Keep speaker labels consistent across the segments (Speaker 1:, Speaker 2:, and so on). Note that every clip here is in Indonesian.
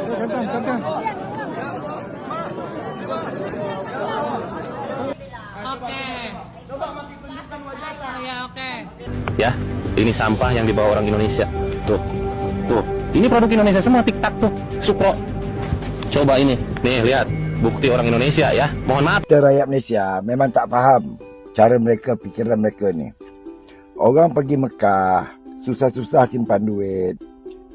Speaker 1: Oke. Ya, oke.
Speaker 2: Ya, ini sampah yang dibawa orang Indonesia. Tuh, tuh. Ini produk Indonesia semua, TikTok tuh, Supro. Coba ini, nih lihat, bukti orang Indonesia ya. Mohon maaf.
Speaker 3: Rakyat Malaysia memang tak faham cara mereka, pikiran mereka ni. Orang pergi Mekah, susah-susah simpan duit.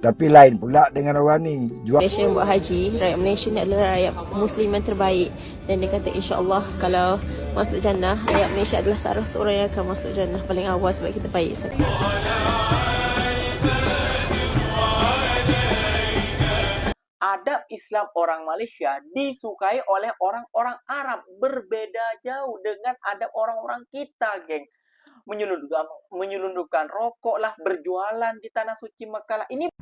Speaker 3: Tapi lain pula dengan orang ni.
Speaker 4: Malaysia yang buat haji, rakyat Malaysia ni adalah rakyat Muslim yang terbaik. Dan dia kata insyaAllah kalau masuk jannah, rakyat Malaysia adalah salah seorang yang akan masuk jannah paling awal sebab kita baik sangat.
Speaker 5: Adab Islam orang Malaysia disukai oleh orang-orang Arab. Berbeda jauh dengan adab orang-orang kita, geng. Menyelundupkan rokok lah, berjualan di tanah suci Mekah lah. Ini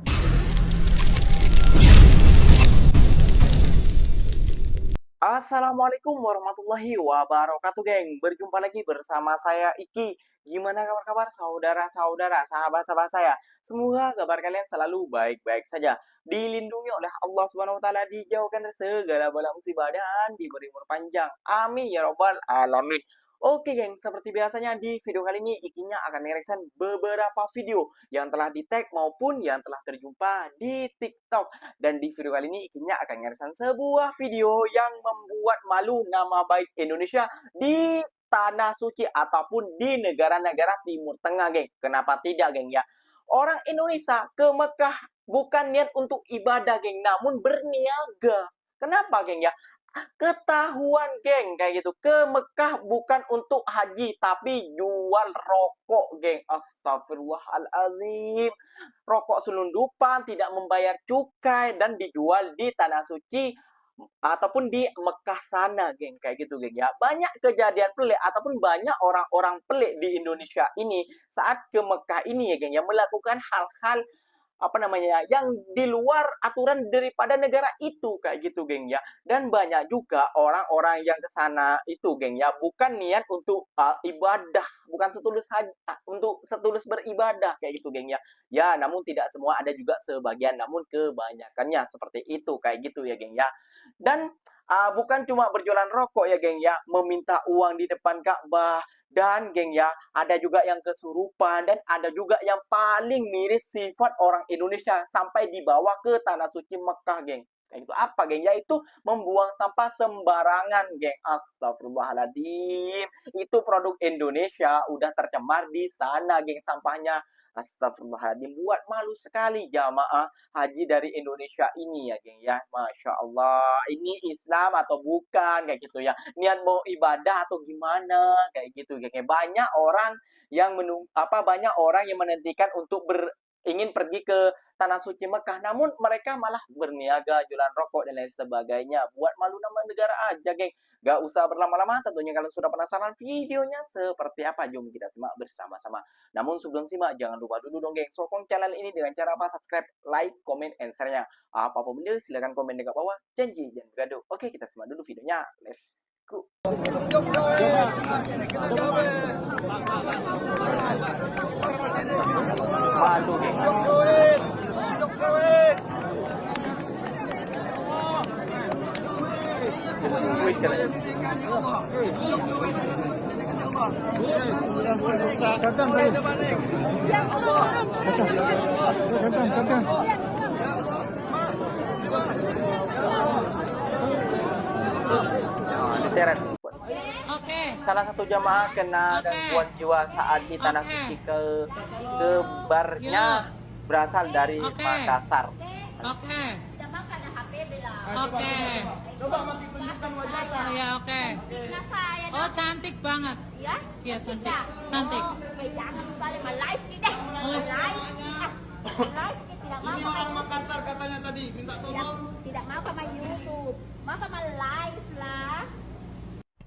Speaker 5: Assalamualaikum warahmatullahi wabarakatuh, geng. Berjumpa lagi bersama saya Iki. Gimana kabar-kabar saudara-saudara, sahabat-sahabat saya? Semoga kabar kalian selalu baik-baik saja. Dilindungi oleh Allah Subhanahu wa taala, dijauhkan dari segala bala musibah dan diberi umur panjang. Amin ya rabbal alamin. Oke, geng, seperti biasanya di video kali ini Ikinya akan mereaction beberapa video yang telah di-tag maupun yang telah terjumpa di TikTok. Dan di video kali ini Ikinya akan mereaction sebuah video yang membuat malu nama baik Indonesia di tanah suci ataupun di negara-negara Timur Tengah, geng. Kenapa tidak, geng, ya? Orang Indonesia ke Mekah bukan niat untuk ibadah, geng, namun berniaga. Kenapa, geng, ya? Ketahuan, geng, kayak gitu. Ke Mekah bukan untuk haji, tapi jual rokok, geng. Astagfirullahaladzim. Rokok selundupan, tidak membayar cukai, dan dijual di tanah suci ataupun di Mekah sana, geng, kayak gitu, geng, ya. Banyak kejadian pelik ataupun banyak orang-orang pelik di Indonesia ini saat ke Mekah ini, ya, geng, ya, melakukan hal-hal yang di luar aturan daripada negara itu, kayak gitu, geng, ya. Dan banyak juga orang-orang yang ke sana itu, geng, ya, bukan niat untuk ibadah, bukan untuk setulus beribadah, kayak gitu, geng, ya. Ya, namun tidak semua, ada juga sebagian, namun kebanyakannya seperti itu, kayak gitu, ya, geng, ya. Dan bukan cuma berjualan rokok, ya, geng, ya, meminta uang di depan Ka'bah. Dan, geng, ya, ada juga yang kesurupan dan ada juga yang paling miris sifat orang Indonesia sampai dibawa ke tanah suci Mekah, geng. Kayak gitu. Apa, geng? Yaitu membuang sampah sembarangan, geng. Astagfirullahaladzim. Itu produk Indonesia udah tercemar di sana, geng, sampahnya. Astagfirullahaladzim. Buat malu sekali jamaah haji dari Indonesia ini, ya, geng, ya. Masya Allah. Ini Islam atau bukan, kayak gitu, ya. Niat mau ibadah atau gimana, kayak gitu, geng. Banyak orang yang banyak orang yang menantikan untuk ingin pergi ke tanah suci Mekah, namun mereka malah berniaga, jualan rokok dan lain sebagainya. Buat malu nama negara aja, geng. Gak usah berlama-lama, tentunya kalau sudah penasaran videonya seperti apa, jom kita simak bersama-sama. Namun sebelum simak, jangan lupa dulu dong, geng, sokong channel ini dengan cara apa? Subscribe, like, comment, and share-nya. Apa-apa benda, silahkan komen di bawah. Janji, jangan bergaduh. Oke, kita simak dulu videonya. Let's go. Malu, geng. Duit katanya. Diteret.
Speaker 1: Oke.
Speaker 5: Salah satu jamaah kena gangguan jiwa saat di tanah suci kebarnya berasal dari Makassar.
Speaker 1: Oke. Oke.
Speaker 6: Coba mati tunjukkan wajahnya.
Speaker 1: Ya, oke. Oh, cantik banget.
Speaker 6: Ya?
Speaker 1: Iya, cantik. Cantik.
Speaker 6: Jangan balik live tidak. Live. Live tidak mau.
Speaker 7: Ini orang Makassar katanya tadi minta tolong.
Speaker 6: Tidak mau sama YouTube. Mau sama live lah.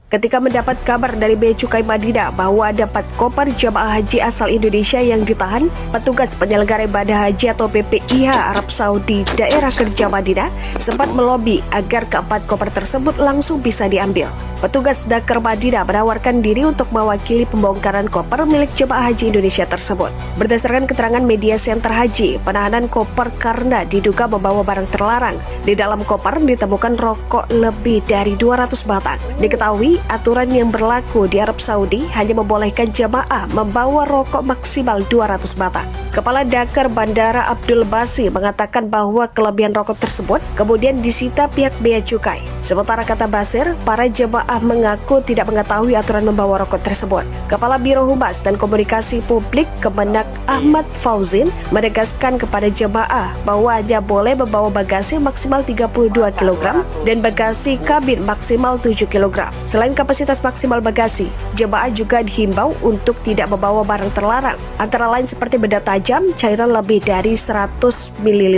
Speaker 8: Ketika mendapat kabar dari Bea Cukai Madinah bahwa ada 4 koper jamaah haji asal Indonesia yang ditahan, petugas penyelenggara ibadah haji atau PPIH Arab Saudi Daerah Kerja Madinah sempat melobi agar keempat koper tersebut langsung bisa diambil. Petugas Dakar Madinah menawarkan diri untuk mewakili pembongkaran koper milik jemaah haji Indonesia tersebut. Berdasarkan keterangan media Center Haji, penahanan koper karena diduga membawa barang terlarang. Di dalam koper ditemukan rokok lebih dari 200 batang. Diketahui, aturan yang berlaku di Arab Saudi hanya membolehkan jemaah membawa rokok maksimal 200 batang. Kepala Dakar Bandara Abdul Basi mengatakan bahwa kelebihan rokok tersebut kemudian disita pihak Bea Cukai. Sementara kata Basir, para jemaah mengaku tidak mengetahui aturan membawa rokok tersebut. Kepala Biro Humas dan Komunikasi Publik Kemenak Ahmad Fauzin menegaskan kepada jemaah bahwa hanya boleh membawa bagasi maksimal 32 kg dan bagasi kabin maksimal 7 kg. Selain kapasitas maksimal bagasi, jemaah juga dihimbau untuk tidak membawa barang terlarang, antara lain seperti benda tajam, cairan lebih dari 100 ml,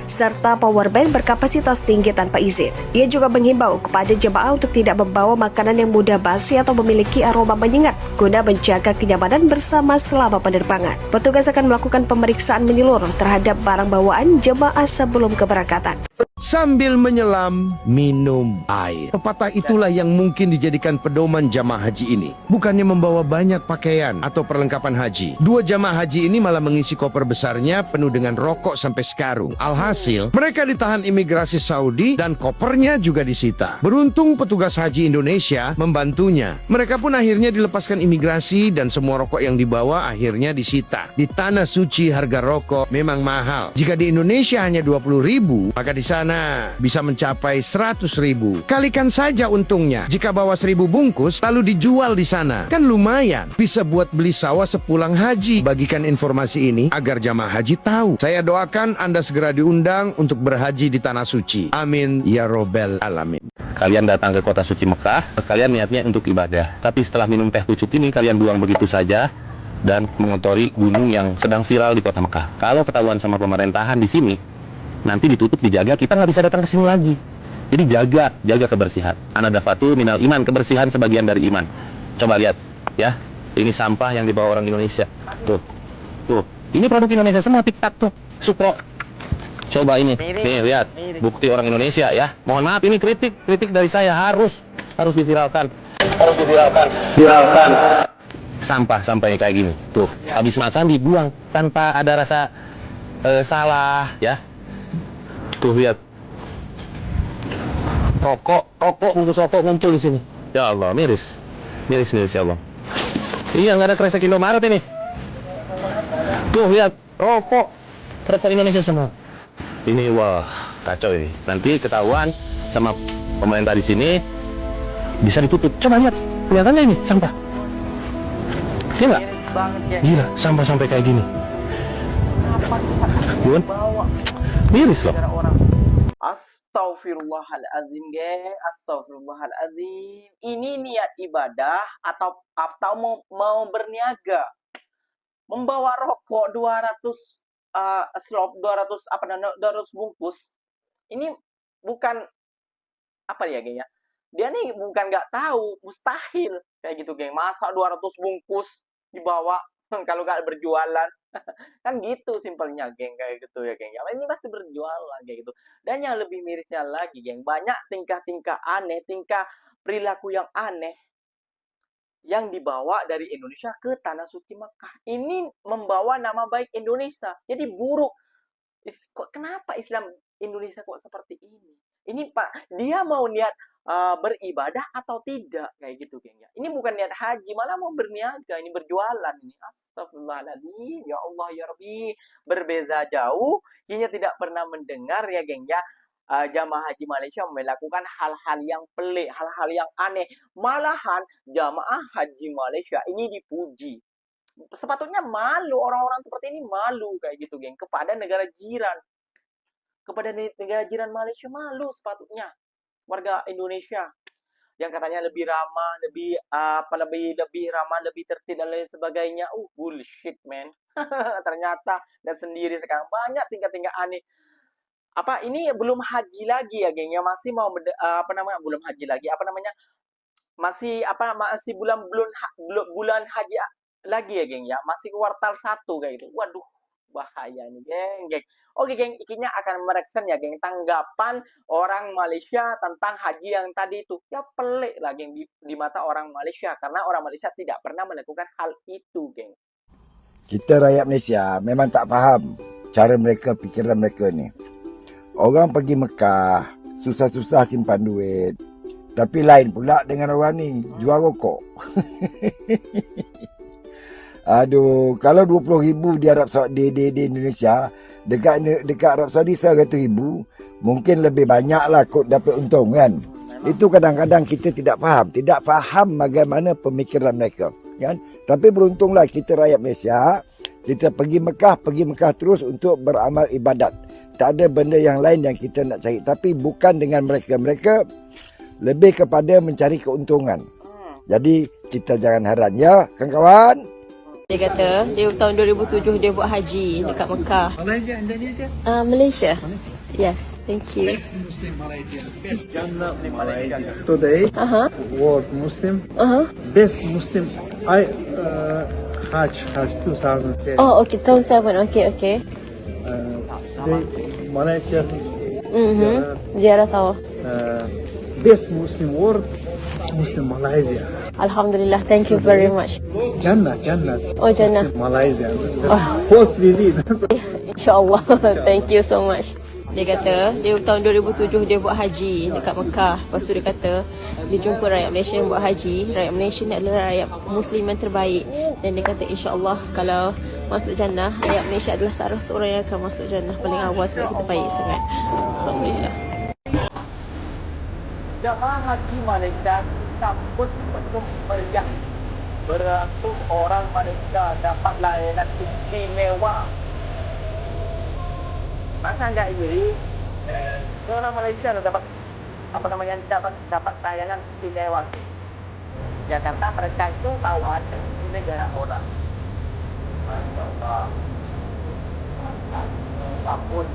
Speaker 8: serta powerbank berkapasitas tinggi tanpa izin. Ia juga menghimbau kepada jemaah untuk tidak membawa makanan yang mudah basi atau memiliki aroma menyengat guna menjaga kenyamanan bersama selama penerbangan. Petugas akan melakukan pemeriksaan menyeluruh terhadap barang bawaan jemaah sebelum keberangkatan.
Speaker 9: Sambil menyelam, minum air. Pepatah itulah yang mungkin dijadikan pedoman jamaah haji ini. Bukannya membawa banyak pakaian atau perlengkapan haji. 2 jamaah haji ini malah mengisi koper besarnya penuh dengan rokok sampai sekarung. Alhasil, mereka ditahan imigrasi Saudi dan kopernya juga disita. Beruntung petugas haji Indonesia membantunya. Mereka pun akhirnya dilepaskan imigrasi dan semua rokok yang dibawa akhirnya disita. Di tanah suci harga rokok memang mahal. Jika di Indonesia hanya 20.000, maka di sana bisa mencapai 100.000. Kalikan saja untungnya. Jika bawa 1.000 bungkus lalu dijual di sana, kan lumayan. Bisa buat beli sawah sepulang haji. Bagikan informasi ini agar jamaah haji tahu. Saya doakan Anda segera diundang untuk berhaji di tanah suci. Amin ya robbal alamin.
Speaker 2: Kalian datang ke kota suci Mekah, kalian niatnya untuk ibadah. Tapi setelah minum teh pucuk ini, kalian buang begitu saja dan mengotori gunung yang sedang viral di kota Mekah. Kalau ketahuan sama pemerintahan di sini, nanti ditutup, dijaga, kita nggak bisa datang ke sini lagi. Jadi jaga kebersihan. Anadafatu minal iman, kebersihan sebagian dari iman. Coba lihat, ya, ini sampah yang dibawa orang Indonesia. Tuh. Ini produk Indonesia semua, TikTok tuh, Supro. Coba ini, nih lihat, bukti orang Indonesia ya. Mohon maaf, ini kritik dari saya harus diviralkan. Viralkan. Sampah kayak gini, tuh, habis makan dibuang tanpa ada rasa salah, ya. Tuh lihat, rokok bungkus rokok ngumpul di sini. Ya Allah, miris ya Allah. Iya, nggak ada kresek Indomaret ini. Tuh lihat, rokok kresek Indonesia semua. Ini wah kacau ini. Nanti ketahuan sama pemerintah di sini, bisa ditutup. Coba lihat, kelihatannya ini sampah. Iya nggak?
Speaker 5: Miris banget ya.
Speaker 2: Gila, sampah sampai kayak gini.
Speaker 5: Apa sih
Speaker 2: Bun,
Speaker 5: bawa
Speaker 2: miris loh.
Speaker 5: orang? Astagfirullahalazim, geng. Astagfirullahalazim. Ini niat ibadah atau mau berniaga. Membawa rokok 200 slop 200 bungkus. Ini bukan apa ya, geng ya? Dia nih bukan nggak tahu, mustahil kayak gitu, geng. Masa 200 bungkus dibawa kalau nggak berjualan. Kan gitu simpelnya, geng, kayak gitu ya, geng. Ya, ini pasti berjualan kayak gitu. Dan yang lebih mirisnya lagi, geng, banyak tingkah-tingkah aneh, tingkah perilaku yang aneh yang dibawa dari Indonesia ke tanah suci Mekah. Ini membawa nama baik Indonesia jadi buruk. Kenapa Islam Indonesia kok seperti ini? Ini Pak, dia mau niat beribadah atau tidak, kayak gitu, geng ya. Ini bukan niat haji, malah mau berniaga, ini berjualan ini. Astagfirullahaladzim, ya Allah ya Rabbi. Berbeza jauh, hanya tidak pernah mendengar ya, geng ya. Jamaah haji Malaysia melakukan hal-hal yang pelik, hal-hal yang aneh. Malahan jamaah haji Malaysia ini dipuji. Sepatutnya malu, orang-orang seperti ini malu kayak gitu, geng, kepada negara jiran. Kepada negara jiran Malaysia malu sepatutnya. Warga Indonesia yang katanya lebih ramah, lebih ramah, lebih tertib dan lain sebagainya. Bullshit, man. Ternyata dan sendiri sekarang banyak tingkah-tingkah aneh. Ini belum haji lagi ya, geng, ya, masih mau belum haji lagi, masih bulan haji lagi ya, geng ya. Masih kuartal 1 kayak gitu. Waduh, bahaya nih, geng. Oke, geng, ikinya akan mereksen ya, geng, tanggapan orang Malaysia tentang haji yang tadi itu. Ya pelik lah, geng, di mata orang Malaysia, karena orang Malaysia tidak pernah melakukan hal itu, geng.
Speaker 3: Kita rakyat Malaysia memang tak faham cara mereka, pikiran mereka ni. Orang pergi Mekah, susah-susah simpan duit. Tapi lain pula dengan orang ni, jual rokok. Aduh, kalau 20,000 di Arab Saudi, di Indonesia, dekat Arab Saudi 100,000, mungkin lebih banyak lah kot dapat untung kan. Itu kadang-kadang kita tidak faham bagaimana pemikiran mereka kan. Tapi beruntunglah kita rakyat Malaysia, kita pergi Mekah terus untuk beramal ibadat. Tak ada benda yang lain yang kita nak cari. Tapi bukan dengan mereka. Mereka lebih kepada mencari keuntungan. Jadi kita jangan heran ya kawan-kawan.
Speaker 4: Dia kata dia tahun 2007 dia buat haji dekat Mekah.
Speaker 7: Malaysia, Indonesia?
Speaker 4: Malaysia. Yes, thank you.
Speaker 7: Best Muslim Malaysia. Best Muslim Malaysia. Today, world Muslim. Best Muslim. Hajj 2007.
Speaker 4: Oh, okay, tahun 7. Okay.
Speaker 7: Malaysia.
Speaker 4: Ziarah tahu.
Speaker 7: Best Muslim world, Muslim Malaysia.
Speaker 4: Alhamdulillah, thank you very much.
Speaker 7: Jannah.
Speaker 4: Oh, Jannah.
Speaker 7: Malaysia. Post visit.
Speaker 4: InsyaAllah. Thank you so much. Dia kata dia tahun 2007 dia buat haji dekat Mekah. Lepas tu dia kata dia jumpa rakyat Malaysia yang buat haji. Rakyat Malaysia ni adalah rakyat Muslim yang terbaik. Dan dia kata insyaAllah kalau masuk Jannah, rakyat Malaysia adalah salah seorang yang akan masuk Jannah paling awal sebab kita baik sangat. Alhamdulillah.
Speaker 5: Jamaah haji Malaysia disambut penuh meriah. Beratus orang Malaysia dapat layanan istimewa. Masa enggak iri, orang Malaysia dapat dapat layanan istimewa. Jakarta mereka itu tahu ada di negara orang. Masya Allah. Ampun.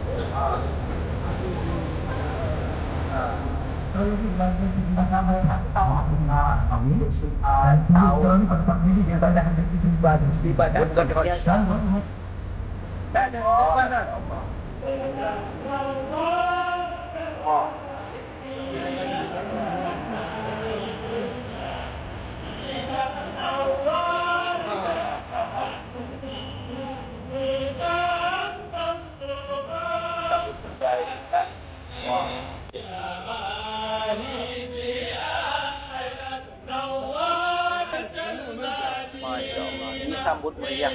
Speaker 5: Disambut meriah.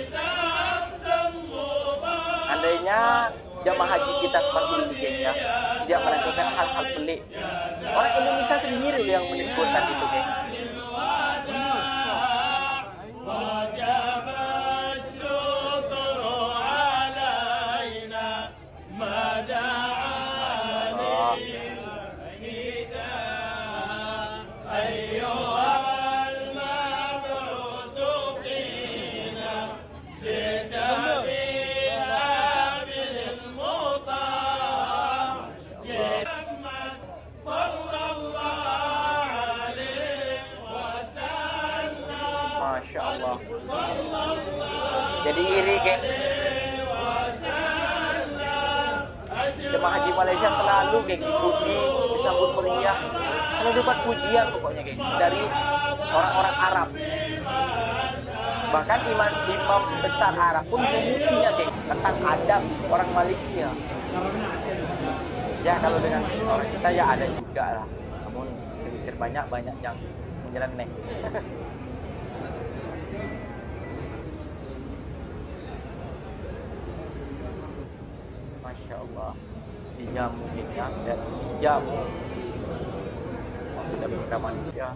Speaker 5: Andainya jamaah haji kita seperti ini, geng ya, tidak melakukan hal-hal pelik. Orang Indonesia sendiri yang menimbulkan itu, geng. Masya Allah. Jadi iri, geng. Jemaah haji Malaysia selalu, geng, dipuji, disambut meriah, selalu dapat pujian pokoknya, geng, dari orang-orang Arab. Bahkan imam besar Arab pun memujinya, geng, tentang adab orang Malaysia. Ya kalau dengan orang kita ya ada juga lah, namun sedikit banyak yang menyeleneh. Masya Allah, dijamu minyak dan dijamu tidak berkata Malaysia.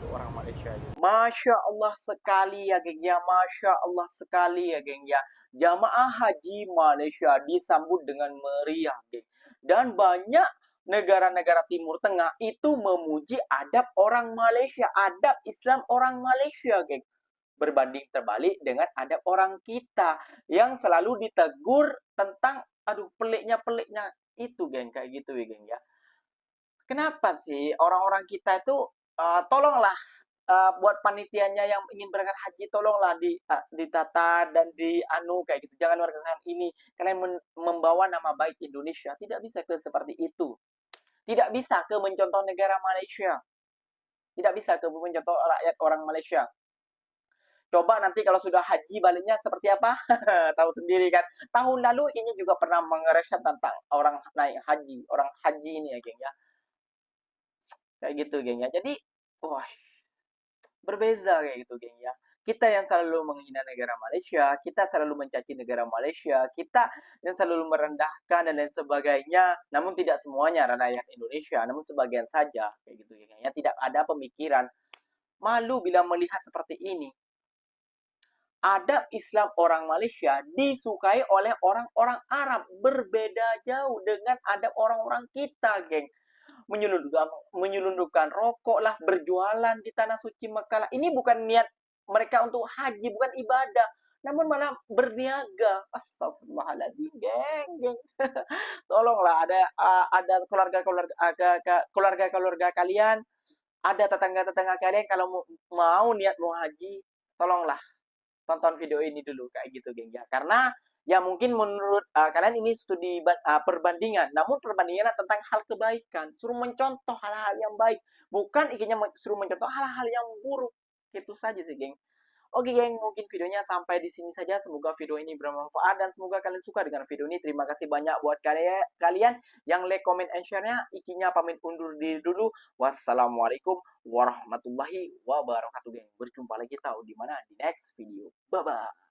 Speaker 5: Orang Malaysia. Masya Allah sekali ya, geng ya. Masya Allah sekali ya, geng ya. Jamaah haji Malaysia disambut dengan meriah, geng. Dan banyak negara-negara Timur Tengah itu memuji adab orang Malaysia, adab Islam orang Malaysia, geng. Berbanding terbalik dengan adab orang kita yang selalu ditegur tentang aduh peliknya itu, geng, kayak gitu ya, geng ya. Kenapa sih orang-orang kita itu tolonglah buat panitianya yang ingin berangkat haji, tolonglah ditata dan kayak gitu. Jangan wargakan ini. Kalian membawa nama baik Indonesia. Tidak bisa ke seperti itu. Tidak bisa ke mencontoh negara Malaysia. Tidak bisa ke mencontoh rakyat orang Malaysia. Coba nanti kalau sudah haji baliknya seperti apa? Tahu sendiri kan. Tahun lalu ini juga pernah mengeresap tentang orang naik haji. Orang haji ini ya, geng ya. Kayak gitu, geng ya. Jadi, wah, berbeza kayak gitu, geng ya. Kita yang selalu menghina negara Malaysia, kita selalu mencaci negara Malaysia, kita yang selalu merendahkan dan lain sebagainya. Namun tidak semuanya rakyat Indonesia, namun sebagian saja kayak gitu, geng ya. Tidak ada pemikiran. Malu bila melihat seperti ini. Adab Islam orang Malaysia disukai oleh orang-orang Arab. Berbeda jauh dengan adab orang-orang kita, geng. Menyelundupkan rokok lah, berjualan di tanah suci Mekah lah. Ini bukan niat mereka untuk haji, bukan ibadah, namun malah berniaga. Astagfirullahaladzim, geng. Tolonglah, ada keluarga kalian, ada tetangga-tetangga kalian kalau mau niat mau haji, tolonglah tonton video ini dulu kayak gitu, geng ya. Karena ya mungkin menurut kalian ini studi perbandingan, namun perbandingan tentang hal kebaikan, suruh mencontoh hal-hal yang baik, bukan ikinya suruh mencontoh hal-hal yang buruk. Itu saja sih, geng. Oke, geng, mungkin videonya sampai di sini saja. Semoga video ini bermanfaat dan semoga kalian suka dengan video ini. Terima kasih banyak buat kalian yang like, comment, and share-nya. Ikinya pamit undur diri dulu. Wassalamualaikum warahmatullahi wabarakatuh, geng. Berjumpa lagi tahu di mana di next video. Bye-bye.